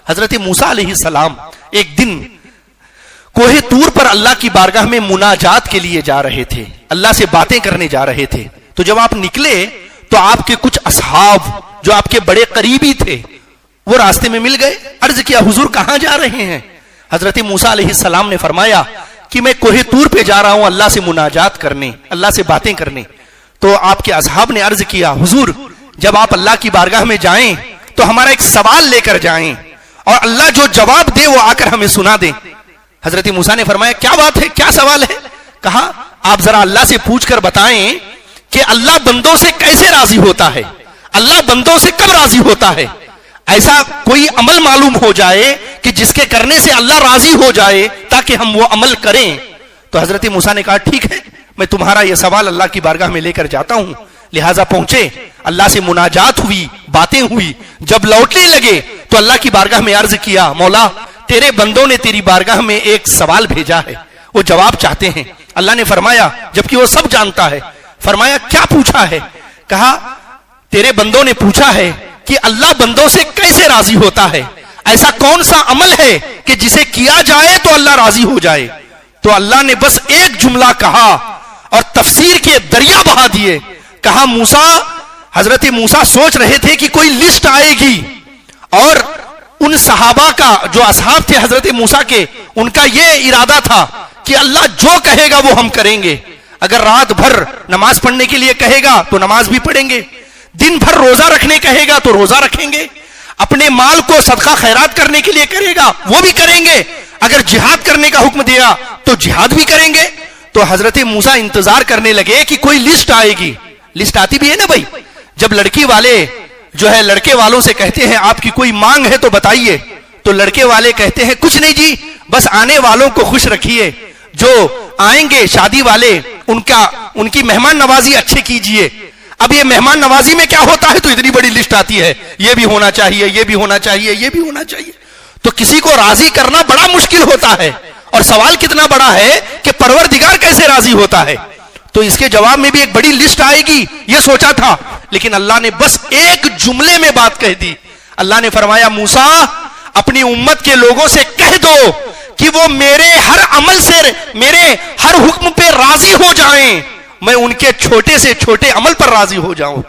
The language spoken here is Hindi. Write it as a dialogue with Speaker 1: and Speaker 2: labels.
Speaker 1: हजरत मूसा अलैहिस्सलाम एक दिन कोहे तूर पर अल्लाह की बारगाह में मुनाजात के लिए जा रहे थे, अल्लाह से बातें करने जा रहे थे। तो जब आप निकले तो आपके कुछ असहाब जो आपके बड़े करीबी थे वो रास्ते में मिल गए। अर्ज किया, हुजूर कहां जा रहे हैं? हजरत मूसा अलैहिस्सलाम ने फरमाया कि मैं कोहे तूर पे जा रहा हूं अल्लाह से मुनाजात करने, अल्लाह से बातें करने। तो आपके असहाब ने अर्ज किया, हुजूर जब आप अल्लाह की बारगाह में जाएं तो हमारा एक सवाल लेकर जाएं और अल्लाह जो जवाब दे वो आकर हमें सुना दे। हजरत मूसा ने फरमाया, क्या बात है, क्या सवाल है? कहा, आप जरा अल्लाह से पूछकर बताएं कि अल्लाह बंदों से कैसे राजी होता है, अल्लाह बंदों से कब राजी होता है। ऐसा कोई अमल मालूम हो जाए कि जिसके करने से अल्लाह राजी हो जाए ताकि हम वो अमल करें। तो हजरत मूसा ने कहा, ठीक है, मैं तुम्हारा यह सवाल अल्लाह की बारगाह में लेकर जाता हूं। लिहाजा पहुंचे, अल्लाह से मुनाजात हुई, बातें हुई। जब लौटने लगे तो अल्लाह की बारगाह में अर्ज किया, मौला तेरे बंदों ने तेरी बारगाह में एक सवाल भेजा है, वो जवाब चाहते हैं। अल्लाह ने फरमाया, जबकि वो सब जानता है, फरमाया क्या पूछा है? कहा, तेरे बंदों ने पूछा है कि अल्लाह बंदों से कैसे राजी होता है, ऐसा कौन सा अमल है कि जिसे किया जाए तो अल्लाह राजी हो जाए। तो अल्लाह ने बस एक जुमला कहा और तफसीर के दरिया बहा दिए। कहा, मूसा, हजरत मूसा सोच रहे थे कि कोई लिस्ट आएगी और उन सहाबा का जो असहाब थे हजरत मूसा के, उनका यह इरादा था कि अल्लाह जो कहेगा वो हम करेंगे। अगर रात भर नमाज पढ़ने के लिए कहेगा तो नमाज भी पढ़ेंगे, दिन भर रोजा रखने कहेगा तो रोजा रखेंगे, अपने माल को सदका खैरात करने के लिए करेगा वो भी करेंगे, अगर जिहाद करने का हुक्म दिया तो जिहाद भी करेंगे। तो हजरत मूसा इंतजार करने लगे कि कोई लिस्ट आएगी। लिस्ट आती भी है ना भाई, जब लड़की वाले जो है लड़के वालों से कहते हैं आपकी कोई मांग है तो बताइए, तो लड़के वाले कहते हैं कुछ नहीं जी, बस आने वालों को खुश रखिए, जो आएंगे शादी वाले उनकी मेहमान नवाजी अच्छे कीजिए। अब ये मेहमान नवाजी में क्या होता है, तो इतनी बड़ी लिस्ट आती है, ये भी होना चाहिए, ये भी होना चाहिए, ये भी होना चाहिए। तो किसी को राजी करना बड़ा मुश्किल होता है, और सवाल कितना बड़ा है कि परवरदिगार कैसे राजी होता है। तो इसके जवाब में भी एक बड़ी लिस्ट आएगी ये सोचा था, लेकिन अल्लाह ने बस एक जुमले में बात कह दी। अल्लाह ने फरमाया, मूसा अपनी उम्मत के लोगों से कह दो कि वो मेरे हर अमल से, मेरे हर हुक्म पे राजी हो जाएं, मैं उनके छोटे से छोटे अमल पर राजी हो जाऊं।